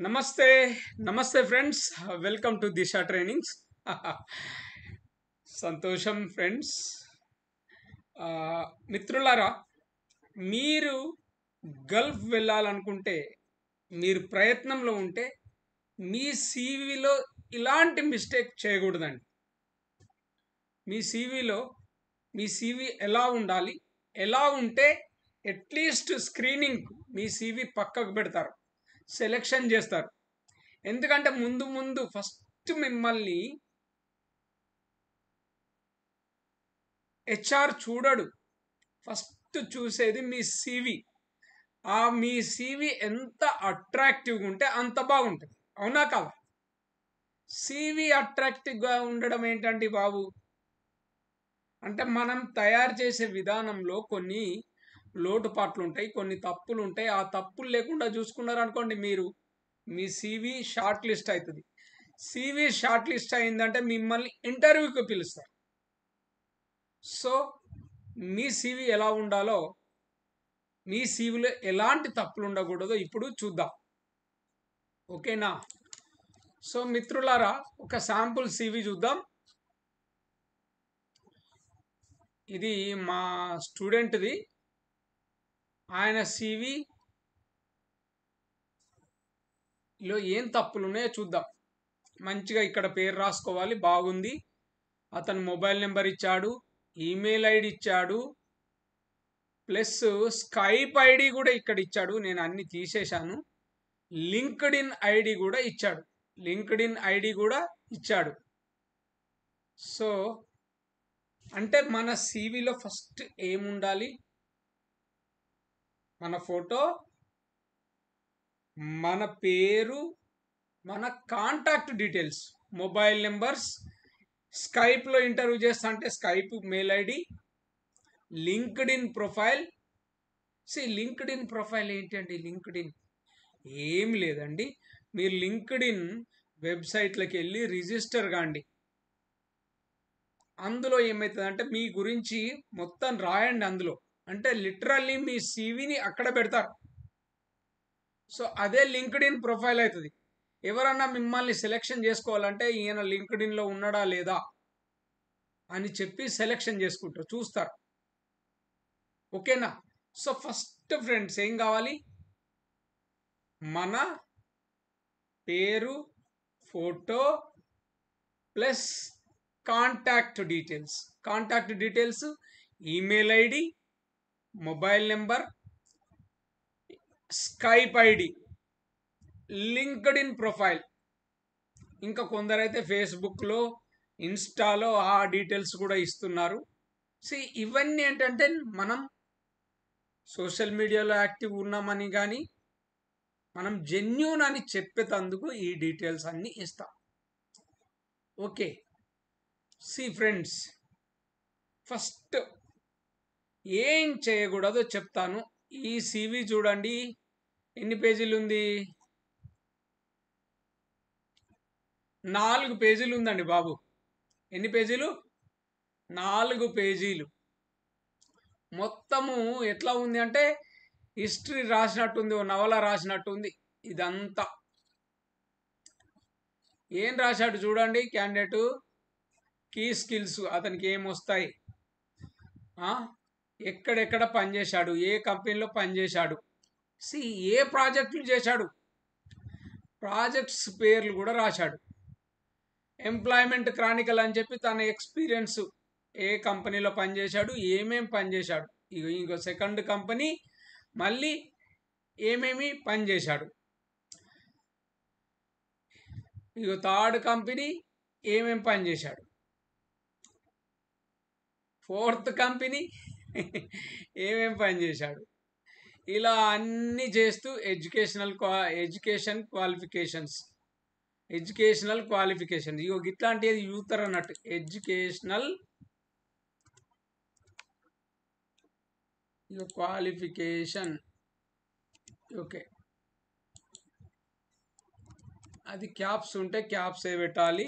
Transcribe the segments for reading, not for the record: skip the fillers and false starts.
నమస్తే నమస్తే friends. Welcome to Disha trainings. సంతోషం ఫ్రెండ్స్. ఆ, మిత్రులారా, మీరు గల్ఫ్ వెళ్ళాలనుకుంటే, మీరు ప్రయత్నంలో ఉంటే మీ సీవీలో ఇలాంటి మిస్టేక్ చేయకూడదండి. మీ సీవీలో మీ సీవీ ఎలా ఉండాలి, ఎలా ఉంటే అట్లీస్ట్ స్క్రీనింగ్ మీ సీవీ పక్కకు పెడతారు, సెలెక్షన్ చేస్తారు. ఎందుకంటే ముందు ముందు ఫస్ట్ మిమ్మల్ని హెచ్ఆర్ చూడడు. ఫస్ట్ చూసేది మీ సీవీ. మీ సీవీ ఎంత అట్రాక్టివ్గా ఉంటే అంత బాగుంటుంది. అవునా కాదా? సీవీ అట్రాక్టివ్గా ఉండడం ఏంటండి బాబు? అంటే మనం తయారు చేసే విధానంలో కొన్ని లోటుపాట్లు ఉంటాయి, కొన్ని తప్పులు ఉంటాయి. ఆ తప్పులు లేకుండా చూసుకున్నారు అనుకోండి, మీరు మీ సీవీ షార్ట్ లిస్ట్ అవుతుంది. సీవీ షార్ట్ లిస్ట్ అయిందంటే మిమ్మల్ని ఇంటర్వ్యూకి పిలుస్తారు. సో మీ సీవీ ఎలా ఉండాలో, మీ సీవీలో ఎలాంటి తప్పులు ఉండకూడదో ఇప్పుడు చూద్దాం. ఓకేనా? సో మిత్రులారా, ఒక శాంపుల్ సీవీ చూద్దాం. ఇది మా స్టూడెంట్ది. ఆయన సీవీలో ఏం తప్పులు ఉన్నాయో చూద్దాం. మంచిగా ఇక్కడ పేరు రాసుకోవాలి, బాగుంది. అతను మొబైల్ నెంబర్ ఇచ్చాడు, ఈమెయిల్ ఐడి ఇచ్చాడు, ప్లస్ స్కైప్ ఐడి కూడా ఇక్కడ ఇచ్చాడు. నేను అన్ని తీసేశాను. లింక్డ్ ఇన్ ఐడి కూడా ఇచ్చాడు. లింక్డ్ ఇన్ ఐడి కూడా ఇచ్చాడు. సో అంటే మన సీవీలో ఫస్ట్ ఏముండాలి? మన ఫోటో, మన పేరు, మన కాంటాక్ట్ డీటెయిల్స్, మొబైల్ నెంబర్స్, స్కైప్లో ఇంటర్వ్యూ చేస్తా అంటే Skype mail ID, LinkedIn profile. LinkedIn profile ఏంటండి? లింక్డ్ ఇన్ ఏం లేదండి. మీరు లింక్డ్ ఇన్ వెబ్సైట్లోకి వెళ్ళి రిజిస్టర్ కాండి. అందులో ఏమవుతుందంటే మీ గురించి మొత్తం రాయండి అందులో. అంటే లిటరల్లీ మీ సీవీని అక్కడ పెడతారు. సో అదే లింక్డ్ ఇన్ ప్రొఫైల్ అవుతుంది. ఎవరన్నా మిమ్మల్ని సెలెక్షన్ చేసుకోవాలంటే ఈయన లింక్డ్ ఇన్లో ఉన్నాడా లేదా అని చెప్పి సెలెక్షన్ చేసుకుంటారు, చూస్తారు. ఓకేనా? సో ఫస్ట్ ఫ్రెండ్స్ ఏం కావాలి? మన పేరు, photo plus contact details. Contact details email ID, mobile number, Skype ID, LinkedIn profile. ఇంకా కొందరైతే ఫేస్బుక్లో, ఇన్స్టాలో ఆ డీటెయిల్స్ కూడా ఇస్తున్నారు. ఇవన్నీ ఏంటంటే మనం సోషల్ మీడియాలో యాక్టివ్ ఉన్నామని కానీ, మనం జెన్యూన్ అని చెప్పేటందుకు ఈ డీటెయిల్స్ అన్నీ ఇస్తాం. ఓకే. ఫ్రెండ్స్, ఫస్ట్ ఏం చేయకూడదో చెప్తాను. ఈ సీవీ చూడండి, ఎన్ని పేజీలు ఉంది? 4 పేజీలు ఉందండి బాబు. ఎన్ని పేజీలు? 4 పేజీలు. మొత్తము ఎట్లా ఉంది అంటే హిస్టరీ రాసినట్టుంది, ఓ నవల రాసినట్టుంది. ఇదంతా ఏం రాశాడు చూడండి. క్యాండిడేటు కీ స్కిల్స్, అతనికి ఏమొస్తాయి, ఎక్కడెక్కడ పనిచేశాడు, ఏ కంపెనీలో పనిచేశాడు, ఏ ప్రాజెక్టులు చేశాడు, ప్రాజెక్ట్స్ పేర్లు కూడా రాశాడు. ఎంప్లాయ్మెంట్ క్రానికల్ అని చెప్పి తన ఎక్స్పీరియన్స్, ఏ కంపెనీలో పనిచేశాడు, ఏమేమి పనిచేశాడు. ఇంకో సెకండ్ కంపెనీ మళ్ళీ ఏమేమి పనిచేశాడు. థర్డ్ కంపెనీ ఏమేమి పనిచేశాడు. ఫోర్త్ కంపెనీ ఏమేమి పనిచేశాడు. ఇలా అన్నీ చేస్తూ ఎడ్యుకేషన్ క్వాలిఫికేషన్స్ ఇట్లాంటిది యూతర్ అన్నట్టు. Educational qualification. ఓకే, అది క్యాప్స్ ఉంటే క్యాప్స్ పెట్టాలి.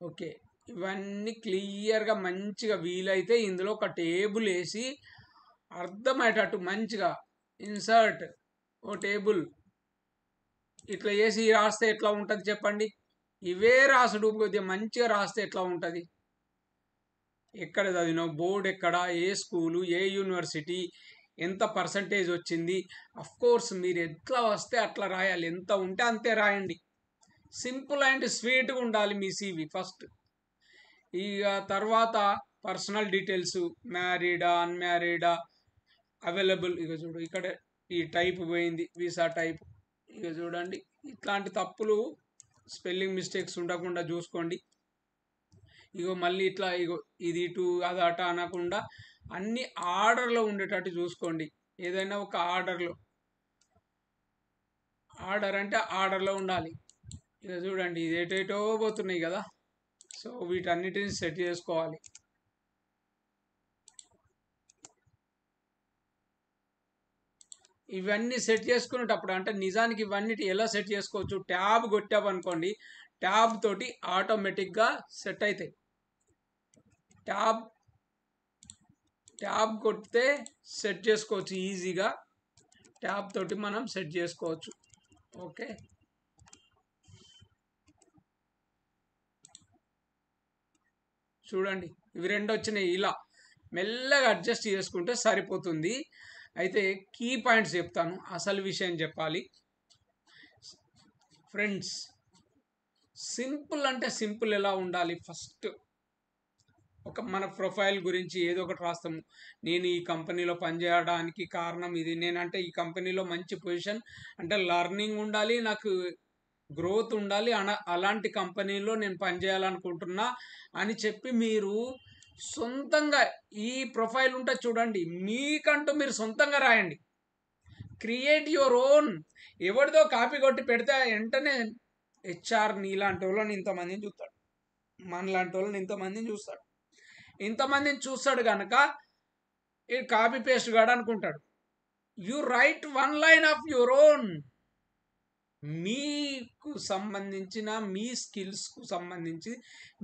ఓకే, ఇవన్నీ క్లియర్గా మంచిగా వీలైతే ఇందులో ఒక టేబుల్ వేసి అర్థమయ్యేటట్టు మంచిగా ఇన్సర్ట్ ఓ టేబుల్ ఇట్లా చేసి రాస్తే ఎట్లా ఉంటుంది చెప్పండి? ఇవే రాసుడు కొద్దిగా మంచిగా రాస్తే ఎట్లా ఉంటుంది? ఎక్కడ చదివినావు, బోర్డు ఎక్కడ, ఏ స్కూలు, ఏ యూనివర్సిటీ, ఎంత పర్సంటేజ్ వచ్చింది. కోర్స్ మీరు ఎట్లా వస్తే అట్లా రాయాలి, ఎంత ఉంటే అంతే రాయండి. సింపుల్ అండ్ స్వీట్గా ఉండాలి మీ CV ఫస్ట్. ఇక తర్వాత పర్సనల్ డీటెయిల్స్, మ్యారీడా అన్మ్యారీడా, అవైలబుల్. ఇక చూడు ఇక్కడ ఈ టైప్ పోయింది, వీసా టైప్. ఇక చూడండి ఇట్లాంటి తప్పులు స్పెల్లింగ్ మిస్టేక్స్ ఉండకుండా చూసుకోండి. ఇగో మళ్ళీ ఇట్లా ఇగో ఇది ఇటు అది అట అనకుండా అన్ని ఆర్డర్లో ఉండేటట్టు చూసుకోండి. ఏదైనా ఒక ఆర్డర్లో, ఆర్డర్ అంటే ఆర్డర్లో ఉండాలి. ఇక చూడండి ఇది ఏటేటో పోతున్నాయి కదా. సో వీటన్నిటిని సెట్ చేసుకోవాలి. ఇవన్నీ సెట్ చేసుకునేటప్పుడు అంటే నిజానికి ఇవన్నీ ఎలా సెట్ చేసుకోవచ్చు, ట్యాబ్ కొట్టామనుకోండి, ట్యాబ్ తోటి ఆటోమేటిక్గా సెట్ అవుతాయి. ట్యాబ్ కొడితే సెట్ చేసుకోవచ్చు ఈజీగా. ట్యాబ్ తోటి మనం సెట్ చేసుకోవచ్చు. ఓకే, చూడండి ఇవి రెండు వచ్చినాయి. ఇలా మెల్లగా అడ్జస్ట్ చేసుకుంటే సరిపోతుంది. అయితే కీ పాయింట్స్ చెప్తాను, అసలు విషయం చెప్పాలి ఫ్రెండ్స్. సింపుల్ అంటే సింపుల్ ఎలా ఉండాలి? ఫస్ట్ మన ప్రొఫైల్ గురించి ఏదో ఒకటి రాస్తాము. నేను ఈ కంపెనీలో పనిచేయడానికి కారణం ఇది, నేనంటే ఈ కంపెనీలో మంచి పొజిషన్ అంటే లర్నింగ్ ఉండాలి, నాకు గ్రోత్ ఉండాలి, అలాంటి కంపెనీలో నేను పనిచేయాలనుకుంటున్నా అని చెప్పి మీరు సొంతంగా ఈ ప్రొఫైల్ ఉంటే చూడండి, మీకంటూ మీరు సొంతంగా రాయండి. Create your own. ఎవరిదో కాపీ కొట్టి పెడితే వెంటనే HR నీలాంటి వాళ్ళని ఇంతమందిని చూస్తాడు, మనలాంటి వాళ్ళని ఇంతమందిని చూస్తాడు. ఇంతమందిని చూస్తాడు కనుక ఈ కాపీ పేస్ట్ కాడు అనుకుంటాడు. You right one line of your own. మీకు సంబంధించిన మీ స్కిల్స్కు సంబంధించి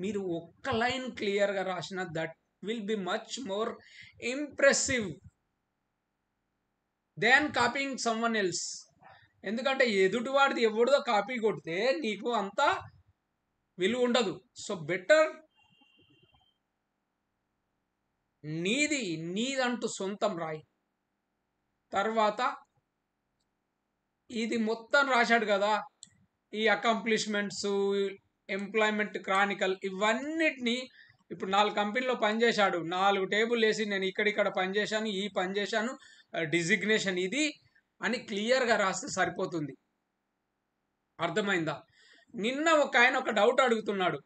మీరు ఒక్క లైన్ క్లియర్గా రాసిన that will be much more impressive than copying someone else. ఎందుకంటే ఎదుటివాడిది ఎవరిదో కాపీ కొడితే నీకు అంత విలువ ఉండదు. సో బెటర్ నీదంటూ సొంతం రాయి. తర్వాత ఇది మొత్తం రాశాడు కదా, ఈ అకాంప్లిష్మెంట్స్, ఎంప్లాయ్మెంట్ క్రానికల్, ఇవన్నిటిని ఇప్పుడు 4 కంపెనీలో పనిచేశాడు, 4 టేబుల్ వేసి నేను ఇక్కడిక్కడ పనిచేశాను, ఈ పని చేశాను, డిజిగ్నేషన్ ఇది అని క్లియర్గా రాస్తే సరిపోతుంది. అర్థమైందా? నిన్న ఒక డౌట్ అడుగుతున్నాడు,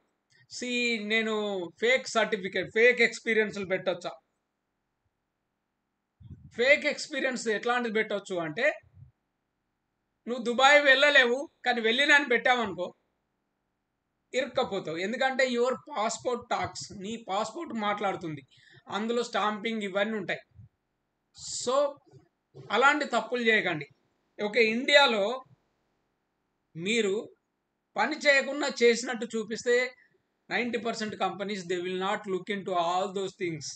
నేను ఫేక్ సర్టిఫికేట్, ఫేక్ ఎక్స్పీరియన్స్లు పెట్టొచ్చా? ఫేక్ ఎక్స్పీరియన్స్ ఎట్లాంటిది పెట్టవచ్చు అంటే, నువ్వు దుబాయ్ వెళ్ళలేవు కానీ వెళ్ళినాని పెట్టావనుకో ఇరుక్కపోతావు. ఎందుకంటే యువర్ పాస్పోర్ట్ టాక్స్, నీ పాస్పోర్ట్ మాట్లాడుతుంది, అందులో స్టాంపింగ్ ఇవన్నీ ఉంటాయి. సో అలాంటి తప్పులు చేయకండి. ఓకే, ఇండియాలో మీరు పని చేయకుండా చేసినట్టు చూపిస్తే 90% companies they will not look in to all those things.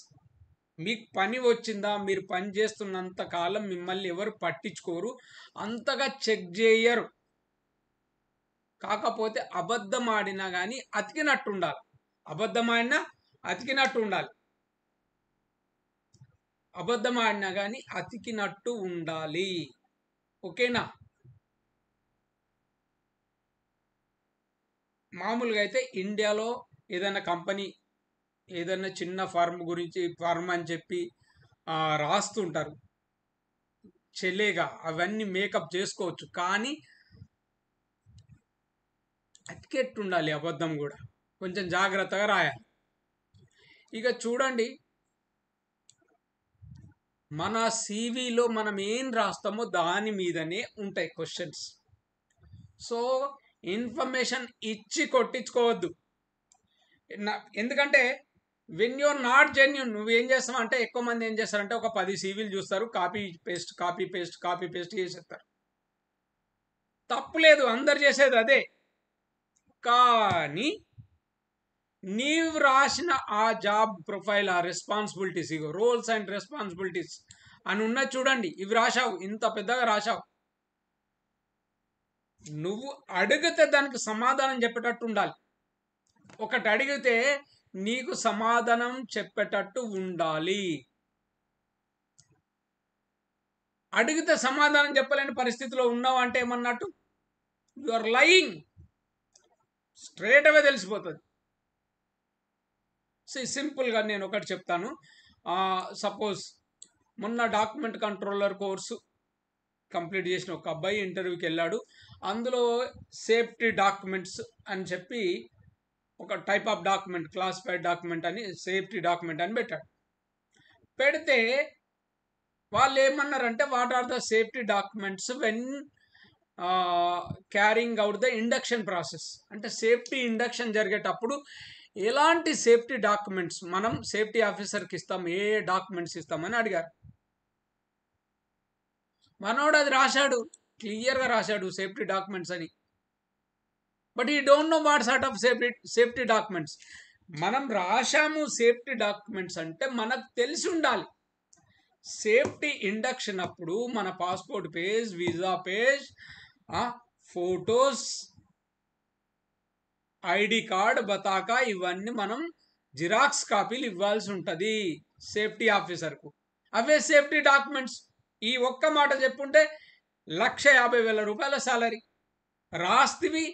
మీకు పని వచ్చిందా, మీరు పని చేస్తున్నంత కాలం మిమ్మల్ని ఎవరు పట్టించుకోరు, అంతగా చెక్ చేయరు. కాకపోతే అబద్ధం ఆడినా కానీ అతికినట్టు ఉండాలి. అబద్ధం ఆడినా అతికినట్టు ఉండాలి. అబద్ధం ఆడినా కానీ అతికినట్టు ఉండాలి. ఓకేనా? మామూలుగా అయితే ఇండియాలో ఏదైనా కంపెనీ ఏదైనా చిన్న ఫర్మ్ గురించి ఫర్మ్ అని చెప్పి రాస్తుంటారు చెల్లేగా, అవన్నీ మేకప్ చేసుకోవచ్చు, కానీ అతికెట్టు ఉండాలి. అబద్ధం కూడా కొంచెం జాగ్రత్తగా రాయాలి. ఇక చూడండి, మన CVలో మనం ఏం రాస్తామో దాని మీదనే ఉంటాయి క్వశ్చన్స్. సో ఇన్ఫర్మేషన్ ఇచ్చి కొట్టించుకోవద్దు. ఎందుకంటే వెన్ యూఆర్ నాట్ జెన్యూన్, నువ్వేం చేస్తావు అంటే, ఎక్కువ మంది ఏం చేస్తారంటే ఒక 10 CVలు చూస్తారు, కాపీ పేస్ట్ చేసేస్తారు. తప్పులేదు, అందరు చేసేది అదే. కానీ నీవు రాసిన ఆ జాబ్ ప్రొఫైల్, ఆ రెస్పాన్సిబిలిటీస్, ఇగో రోల్స్ అండ్ రెస్పాన్సిబిలిటీస్ అని ఉన్నది చూడండి, ఇవి రాశావు, ఇంత పెద్దగా రాశావు. నువ్వు అడిగితే దానికి సమాధానం చెప్పేటట్టు ఉండాలి. ఒకటి అడిగితే నీకు సమాధానం చెప్పేటట్టు ఉండాలి. అడిగితే సమాధానం చెప్పలేని పరిస్థితిలో ఉన్నావు అంటే ఏమన్నట్టు? You are lying. Straight away తెలిసిపోతుంది. సింపుల్గా నేను ఒకటి చెప్తాను. సపోజ్ మొన్న డాక్యుమెంట్ కంట్రోలర్ కోర్సు కంప్లీట్ చేసిన ఒక అబ్బాయి ఇంటర్వ్యూకి వెళ్ళాడు. అందులో సేఫ్టీ డాక్యుమెంట్స్ అని చెప్పి ఒక type of document, classified document అని, సేఫ్టీ డాక్యుమెంట్ అని పెట్టాడు. పెడితే వాళ్ళు ఏమన్నారంటే what are the safety documents when carrying out the induction process. అంటే సేఫ్టీ ఇండక్షన్ జరిగేటప్పుడు ఎలాంటి సేఫ్టీ డాక్యుమెంట్స్ మనం సేఫ్టీ ఆఫీసర్కి ఇస్తాం, ఏ డాక్యుమెంట్స్ ఇస్తామని అడిగారు. మనోడు అది రాశాడు, క్లియర్గా రాశాడు సేఫ్టీ డాక్యుమెంట్స్ అని. బట్ ఈ don't know what sort of safety documents. మనం రాశాము సేఫ్టీ డాక్యుమెంట్స్ అంటే మనకు తెలిసి ఉండాలి. సేఫ్టీ ఇండక్షన్ అప్పుడు మన passport page, visa page, photos, ID card, బతాకా ఇవన్నీ మనం జిరాక్స్ కాపీలు ఇవ్వాల్సి ఉంటుంది సేఫ్టీ ఆఫీసర్కు. అవే సేఫ్టీ డాక్యుమెంట్స్. ఈ ఒక్క మాట చెప్పుంటే 1,50,000 రూపాయల సాలరీ రాస్తివి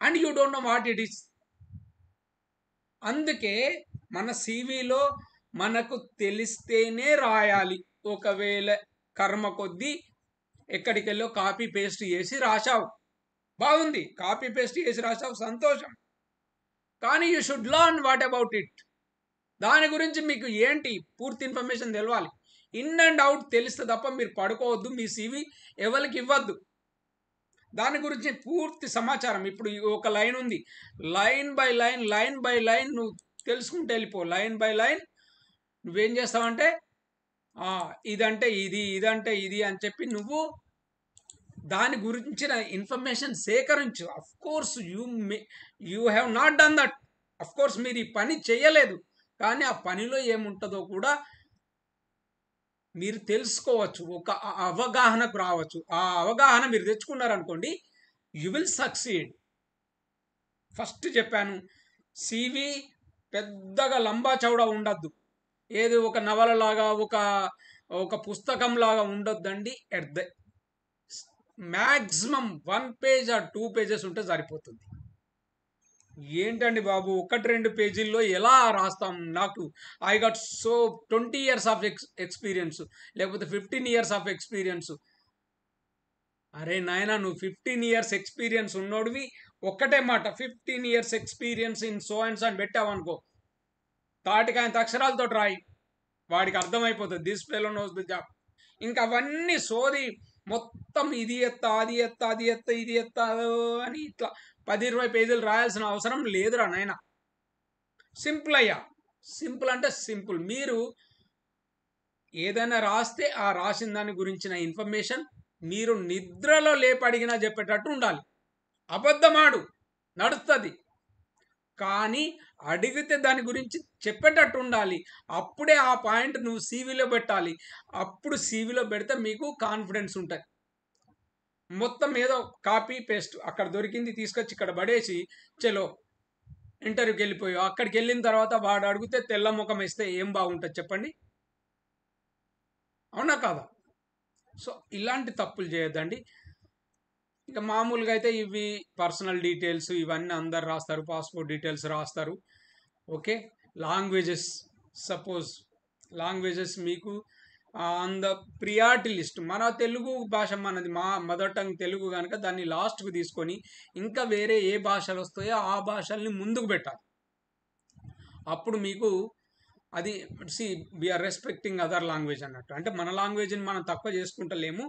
and you don't know what it is. అందుకే మన సివిలో మనకు తెలిస్తేనే రాయాలి. ఒకవేళ కర్మ కొద్దీ ఎక్కడికి వెళ్ళో కాపీ పేస్ట్ చేసి రాశావు, బాగుంది, కాపీ పేస్ట్ చేసి రాశావు, సంతోషం. కానీ you should learn what about it. దాని గురించి మీకు ఏంటి పూర్తి ఇన్ఫర్మేషన్ తెలవాలి. ఇన్ అండ్ అవుట్ తెలిస్తే తప్ప మీరు పడుకోవద్దు, మీ సివి ఎవరికి ఇవ్వద్దు. దాని గురించి పూర్తి సమాచారం. ఇప్పుడు ఒక లైన్ ఉంది, లైన్ బై లైన్ నువ్వు తెలుసుకుంటూ వెళ్ళిపో. లైన్ బై లైన్ నువ్వేం చేస్తావంటే ఇదంటే ఇది, ఇదంటే ఇది అని చెప్పి నువ్వు దాని గురించిన ఇన్ఫర్మేషన్ సేకరించు. Of course you have not done that. Of course మీరు ఈ పని చేయలేదు, కానీ ఆ పనిలో ఏముంటుందో కూడా మీరు తెలుసుకోవచ్చు, ఒక అవగాహనకు రావచ్చు. ఆ అవగాహన మీరు తెచ్చుకున్నారనుకోండి, యు విల్ సక్సీడ్. ఫస్ట్ చెప్పాను, సివి పెద్దగా లంబా చౌడా ఉండద్దు. ఏది ఒక నవలలాగా, ఒక పుస్తకంలాగా ఉండొద్దండి. At the maximum 1 page or 2 pages ఉంటే సరిపోతుంది. ఏంటండి బాబు 1-2 పేజీల్లో ఎలా రాస్తాం? నాకు I got so 20 years of experience, లేకపోతే 15 years ఆఫ్ ఎక్స్పీరియన్స్. అరే నాయన, నువ్వు 15 years ఎక్స్పీరియన్స్ ఉన్నోడివి, ఒక్కటే మాట 15 years experience in so and so అని పెట్టావనుకో, తాటికాయంత అక్షరాలతో రాయి, వాడికి అర్థమైపోతుంది this fellow knows the job. ఇంకా అవన్నీ సోది మొత్తం ఇది ఎత్త, అది ఎత్త, అది ఎత్త, ఇది ఎత్త అని ఇట్లా 10-20 పేజీలు రాయాల్సిన అవసరం లేదురా నాయన. సింపుల్ అయ్యా. సింపుల్ అంటే సింపుల్. మీరు ఏదైనా రాస్తే ఆ రాసిన దాని గురించిన ఇన్ఫర్మేషన్ మీరు నిద్రలో లేపడిగినా చెప్పేటట్టు ఉండాలి. అబద్ధమాడు నడుస్తుంది, కానీ అడిగితే దాని గురించి చెప్పేటట్టు ఉండాలి. అప్పుడే ఆ పాయింట్ నువ్వు సివిలో పెట్టాలి. అప్పుడు సివిలో పెడితే మీకు కాన్ఫిడెన్స్ ఉంటుంది. మొత్తం ఏదో కాపీ పేస్ట్ అక్కడ దొరికింది తీసుకొచ్చి ఇక్కడ పడేసి చలో ఇంటర్వ్యూకి వెళ్ళిపోయావు. అక్కడికి వెళ్ళిన తర్వాత వాడు అడిగితే తెల్ల ముఖం వేస్తే ఏం బాగుంటుంది చెప్పండి? అవునా కాదా? సో ఇలాంటి తప్పులు చేయొద్దండి. ఇక మామూలుగా అయితే ఇవి పర్సనల్ డీటెయిల్స్ ఇవన్నీ అందరు రాస్తారు, పాస్పోర్ట్ డీటెయిల్స్ రాస్తారు. ఓకే, లాంగ్వేజెస్, సపోజ్ లాంగ్వేజెస్ మీకు ఆన్ ద ప్రియారిటీ లిస్ట్. మన తెలుగు భాష మనది, మా మదర్ టంగ్ తెలుగు కనుక దాన్ని లాస్ట్కు తీసుకొని ఇంకా వేరే ఏ భాషలు వస్తాయో ఆ భాషల్ని ముందుకు పెట్టాలి. అప్పుడు మీకు అది వీఆర్ రెస్పెక్టింగ్ అదర్ లాంగ్వేజ్ అన్నట్టు. అంటే మన లాంగ్వేజ్ని మనం తక్కువ చేసుకుంటలేము,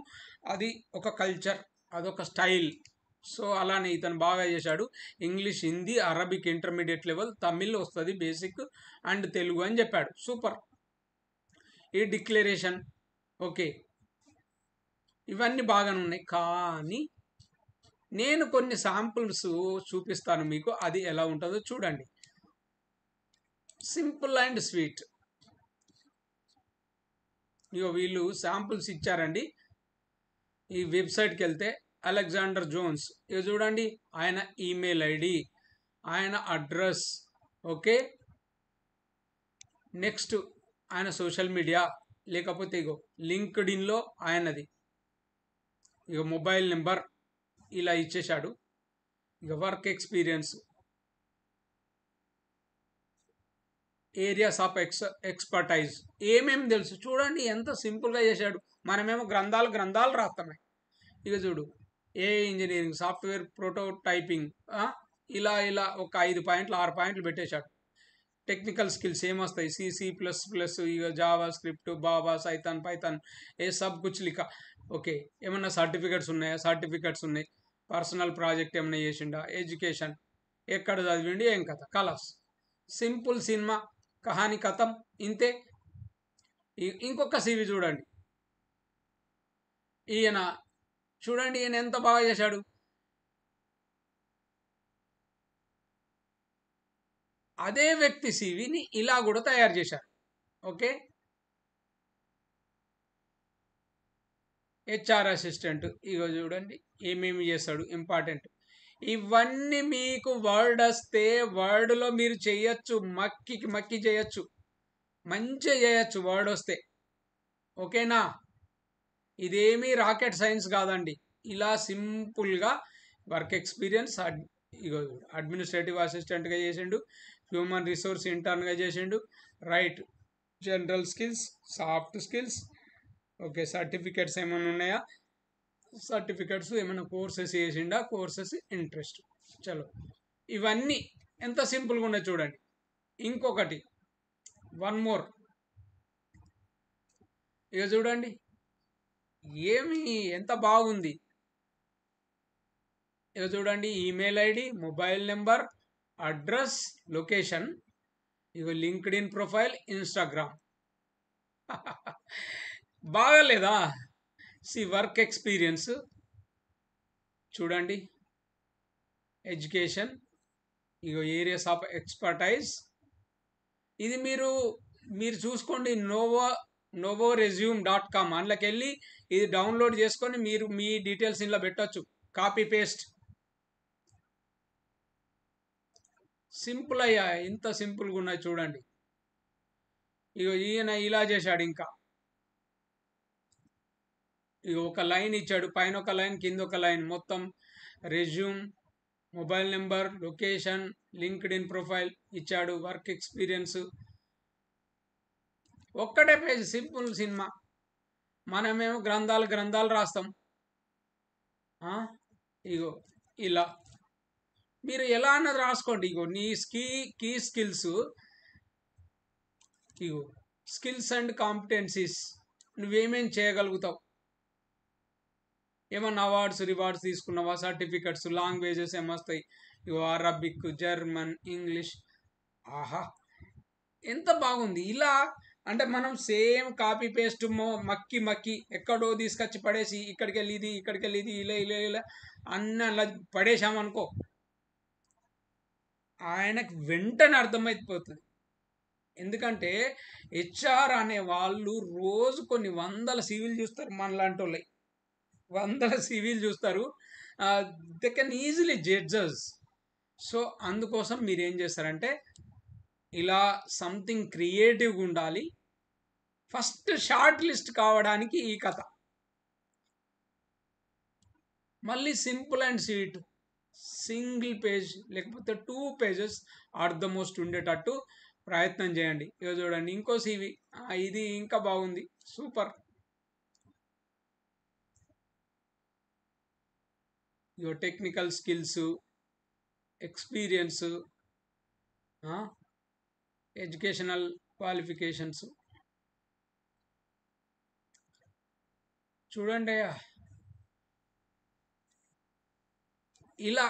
అది ఒక కల్చర్, అదొక స్టైల్. సో అలానే ఇతను బాగా చేశాడు. English, Hindi, Arabic intermediate level, Tamil వస్తుంది బేసిక్, అండ్ తెలుగు అని చెప్పాడు. సూపర్. ఈ డిక్లరేషన్ ఓకే, ఇవన్నీ బాగానే ఉన్నాయి. కానీ నేను కొన్ని శాంపుల్స్ చూపిస్తాను మీకు, అది ఎలా ఉంటుందో చూడండి. Simple and sweet. ఇగో వీళ్ళు శాంపుల్స్ ఇచ్చారండి. ఈ వెబ్సైట్కి వెళ్తే అలెగ్జాండర్ జోన్స్. ఇక చూడండి ఆయన ఈమెయిల్ ఐడి, ఆయన అడ్రస్. ఓకే, నెక్స్ట్ ఆయన సోషల్ మీడియా, లేకపోతే ఇగో లింక్డ్ ఇన్లో ఆయనది, ఇక మొబైల్ నెంబర్ ఇలా ఇచ్చేశాడు. ఇక work experience, areas of expertise, ఏమేమి తెలుసు చూడండి ఎంత సింపుల్గా చేశాడు. మనమేమో గ్రంథాలు రాస్తామే. ఇక చూడు, ఏ ఇంజనీరింగ్, సాఫ్ట్వేర్ ప్రోటోటైపింగ్, ఇలా ఇలా ఒక 5 పాయింట్లు 6 పాయింట్లు పెట్టేశాడు. టెక్నికల్ స్కిల్స్ ఏమొస్తాయి, C++, ఇక జావా స్క్రిప్ట్, బాబా, సైతాన్, పైథాన్, ఏ సబ్ కుచ్ లిఖా. ఓకే, ఏమన్నా సర్టిఫికెట్స్ ఉన్నాయా, సర్టిఫికెట్స్ ఉన్నాయి. పర్సనల్ ప్రాజెక్ట్ ఏమన్నా చేసిండా, ఎడ్యుకేషన్, ఎక్కడ చదివిండి, ఏం కథ, కలాస్. సింపుల్ సినిమా, కహాని కథం, ఇంతే. ఇంకొక CV చూడండి, ఈయన చూడండి, ఈయన ఎంత బాగా చేశాడు. అదే వ్యక్తి CVని ఇలా కూడా తయారు చేశారు. ఓకే, HR అసిస్టెంట్, ఇగో చూడండి ఏమేమి చేస్తాడు, ఇంపార్టెంట్. ఇవన్నీ మీకు వర్డ్ వస్తే వర్డ్లో మీరు చేయొచ్చు, మక్కి చేయొచ్చు, మంచిగా చేయొచ్చు వర్డ్ వస్తే. ఓకేనా, ఇదేమీ రాకెట్ సైన్స్ కాదండి. ఇలా సింపుల్గా వర్క్ ఎక్స్పీరియన్స్, ఇగో అడ్మినిస్ట్రేటివ్ అసిస్టెంట్గా చేసిండు, హ్యూమన్ రిసోర్స్ ఇంటర్న్గా చేసిండు, right, general skills, soft skills. Okay, certificates ఏమైనా ఉన్నాయా, సర్టిఫికెట్స్, ఏమైనా కోర్సెస్ చేసిండా, కోర్సెస్, ఇంట్రెస్ట్. చలో, ఇవన్నీ ఎంత సింపుల్గా ఉన్నాయి చూడండి. ఇంకొకటి, వన్ మోర్, ఇక చూడండి ఏమి ఎంత బాగుంది. ఇక చూడండి, email ID, mobile number, address, location, ఇక లింక్డ్ ఇన్ ప్రొఫైల్, ఇన్స్టాగ్రామ్. బాగాలేదా? వర్క్ ఎక్స్పీరియన్స్ చూడండి, ఎడ్యుకేషన్, ఇక ఏరియాస్ ఆఫ్ ఎక్స్పర్టైజ్. ఇది మీరు చూసుకోండి, novoresume.com అందులోకి వెళ్ళి ఇది డౌన్లోడ్ చేసుకొని మీరు మీ డీటెయిల్స్ ఇందులో పెట్టచ్చు, కాపీ పేస్ట్. సింపుల్ అయ్యా, ఇంత సింపుల్గా ఉన్నాయి చూడండి. ఇక ఈయన ఇలా చేశాడు. ఇంకా ఇక ఒక లైన్ ఇచ్చాడు, పైన ఒక లైన్, కింద ఒక లైన్, మొత్తం resume, mobile number, location, linked in profile ఇచ్చాడు, వర్క్ ఎక్స్పీరియన్స్. ఒక్కటే పేజ్, సింపుల్ సినిమా. మనమేమో గ్రంథాలు రాస్తాం. ఇగో ఇలా మీరు ఎలా అన్నది రాసుకోండి. ఇగో నీ కీ స్కిల్స్, ఇగో స్కిల్స్ అండ్ కాంపిటెన్సీస్, నువ్వేమేం చేయగలుగుతావు, ఏమన్నా అవార్డ్స్ రివార్డ్స్ తీసుకున్నావా, సర్టిఫికెట్స్, లాంగ్వేజెస్ ఏమొస్తాయి, ఇగో అరబిక్, జర్మన్, ఇంగ్లీష్. ఆహా, ఎంత బాగుంది. ఇలా అంటే మనం సేమ్ కాపీ పేస్ట్ మక్కి ఎక్కడో తీసుకొచ్చి పడేసి ఇక్కడికి వెళ్ళి ఇది ఇలా అన్నీ అలా పడేసామనుకో, ఆయనకు వెంటనే అర్థమైపోతుంది. ఎందుకంటే HR అనే వాళ్ళు రోజు కొన్ని వందల CVలు చూస్తారు, మనలాంటి వాళ్ళే వందల CVలు చూస్తారు. They can easily judges. So అందుకోసం మీరు ఏం చేస్తారంటే ఇలా సంథింగ్ క్రియేటివ్గా ఉండాలి. ఫస్ట్ షార్ట్ లిస్ట్ కావడానికి ఈ కథ. మళ్ళీ simple and sweet, single page లేకపోతే 2 పేజెస్ ఆర్ ద మోస్ట్ ఉండేటట్టు ప్రయత్నం చేయండి. ఇక చూడండి ఇంకో CV, ఇది ఇంకా బాగుంది, సూపర్. ఇక technical skills, experience, educational qualifications చూడండి. ఇలా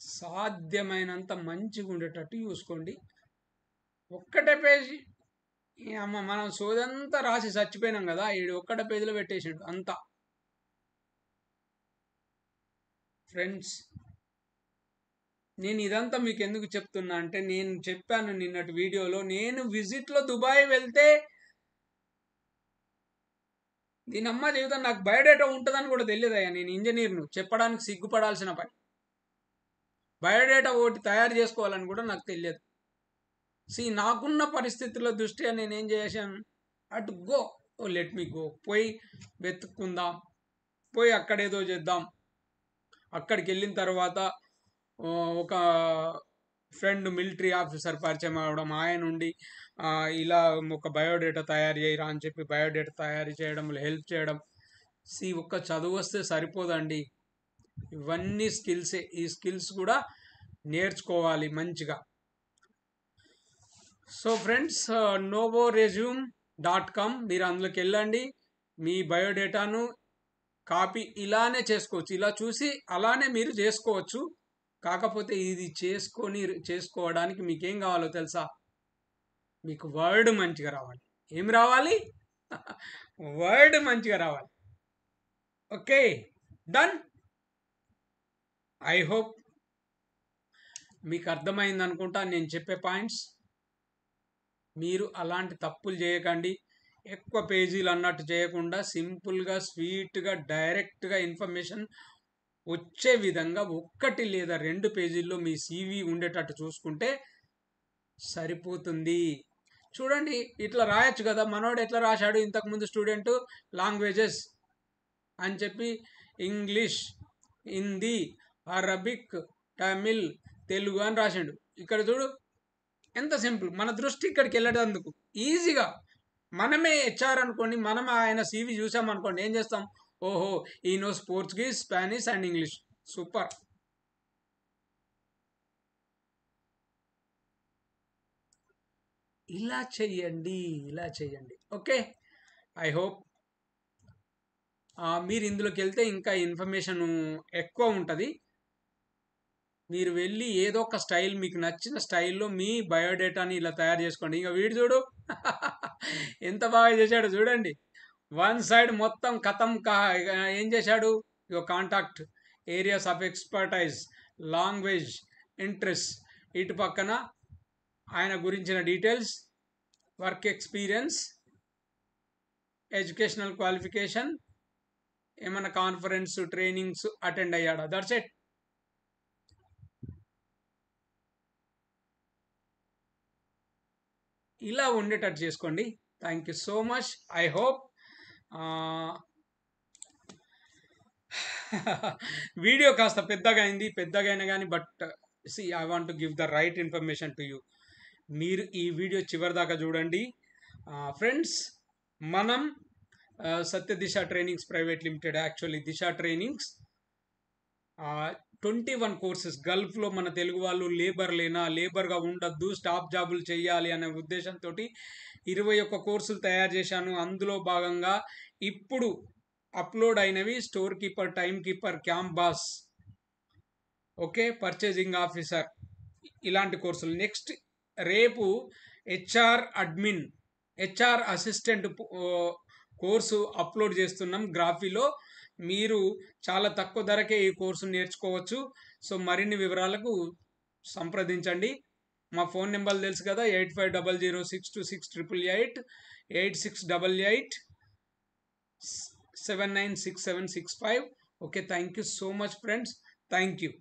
సాధ్యమైనంత మంచిగా ఉండేటట్టు చూసుకోండి. ఒక్కటే పేజీ, అమ్మ మనం సోదంతా రాసి చచ్చిపోయినాం కదా, ఈడు ఒక్కటే పేజీలో పెట్టేసాడు అంతా. ఫ్రెండ్స్, నేను ఇదంతా మీకు ఎందుకు చెప్తున్నా అంటే, నేను చెప్పాను నిన్నటి వీడియోలో, నేను విజిట్లో దుబాయ్ వెళ్తే దీని అమ్మ జీవితం నాకు బయోడేటా ఉంటుందని కూడా తెలియదయ్యా. నేను ఇంజనీర్ను, చెప్పడానికి సిగ్గుపడాల్సిన పని. బయోడేటా ఒకటి తయారు చేసుకోవాలని కూడా నాకు తెలియదు. నాకున్న పరిస్థితుల దృష్ట్యా నేనేం చేశాను, అటు గో, లెట్ మీ గో, పోయి వెతుక్కుందాం, పోయి అక్కడేదో చేద్దాం. అక్కడికి వెళ్ళిన తర్వాత ఒక ఫ్రెండ్ మిలిటరీ ఆఫీసర్ పరిచయం అవ్వడం, ఆయన నుండి ఇలా ఒక బయోడేటా తయారు చేయరా అని చెప్పి బయోడేటా తయారు చేయడంలో హెల్ప్ చేయడం. ఒక్క చదువు వస్తే సరిపోదండి, ఇవన్నీ స్కిల్సే. ఈ స్కిల్స్ కూడా నేర్చుకోవాలి మంచిగా. సో ఫ్రెండ్స్, novoresume.com మీరు అందులోకి వెళ్ళండి. మీ బయోడేటాను కాపీ ఇలానే చేసుకోవచ్చు, ఇలా చూసి అలానే మీరు చేసుకోవచ్చు. కాకపోతే ఇది చేసుకోవడానికి మీకేం కావాలో తెలుసా? మీకు వర్డ్ మంచిగా రావాలి. ఏం రావాలి? వర్డ్ మంచిగా రావాలి. Okay, done. ఐ హోప్ మీకు అర్థమైంది అనుకుంటా నేను చెప్పే పాయింట్స్. మీరు అలాంటి తప్పులు చేయకండి. ఎక్కువ పేజీలు అన్నట్టు చేయకుండా సింపుల్గా, స్వీట్గా, డైరెక్ట్గా ఇన్ఫర్మేషన్ వచ్చే విధంగా 1 లేదా 2 పేజీల్లో మీ CV ఉండేటట్టు చూసుకుంటే సరిపోతుంది. చూడండి, ఇట్లా రాయొచ్చు కదా. మనోడు ఎట్లా రాశాడు ఇంతకుముందు, స్టూడెంట్ లాంగ్వేజెస్ అని చెప్పి ఇంగ్లీష్, హిందీ, అరబిక్, తమిళ్, తెలుగు అని రాశాడు. ఇక్కడ చూడు ఎంత సింపుల్. మన దృష్టి ఇక్కడికి వెళ్ళేటందుకు ఈజీగా. మనమే HR అనుకోండి, మనం ఆయన CV చూసామనుకోండి, ఏం చేస్తాం? ఓహో, ఈ knows Portuguese, Spanish and English, super. ఇలా చెయ్యండి, ఇలా చెయ్యండి. ఓకే, ఐ హోప్ మీరు ఇందులోకి వెళ్తే ఇంకా ఇన్ఫర్మేషన్ ఎక్కువ ఉంటుంది. మీరు వెళ్ళి ఏదో ఒక స్టైల్, మీకు నచ్చిన స్టైల్లో మీ బయోడేటాని ఇలా తయారు చేసుకోండి. ఇంకా వీడు చూడు ఎంత బాగా చేశాడు చూడండి. 1 సైడ్ మొత్తం కథం. ఏం చేశాడు? Contact, areas of expertise, language, interest, ఇటు పక్కన ఆయన గురించిన details, work experience, educational qualification, ఏమైనా కాన్ఫరెన్స్, ట్రైనింగ్స్ అటెండ్ అయ్యాడా, దట్స్ ఇట్. ఇలా ఉండేటట్టు చేసుకోండి. Thank you so much. I hope video కాస్త పెద్దగా అయింది, పెద్దగా కానీ but I want to give the right information to you. మీరు ఈ వీడియో చివరి దాకా చూడండి. ఫ్రెండ్స్, మనం Satya Disha trainings private limited, actually Disha trainings 21 courses. గల్ఫ్లో మన తెలుగు వాళ్ళు లేబర్గా ఉండద్దు, స్టాప్ జాబులు చేయాలి అనే ఉద్దేశంతో 21 కోర్సులు తయారు చేశాను. అందులో భాగంగా ఇప్పుడు అప్లోడ్ అయినవి store keeper, time keeper, camp boss, okay, purchasing officer, ఇలాంటి కోర్సులు. నెక్స్ట్ రేపు HR admin, HR assistant course upload చేస్తున్నాం గ్రాఫీలో. మీరు చాలా తక్కువ ధరకే ఈ కోర్సు నేర్చుకోవచ్చు. సో మరిన్ని వివరాలకు సంప్రదించండి. మా ఫోన్ నెంబర్లు తెలుసు కదా, 8500626888, 8688796765. Okay, thank you so much friends. Thank you.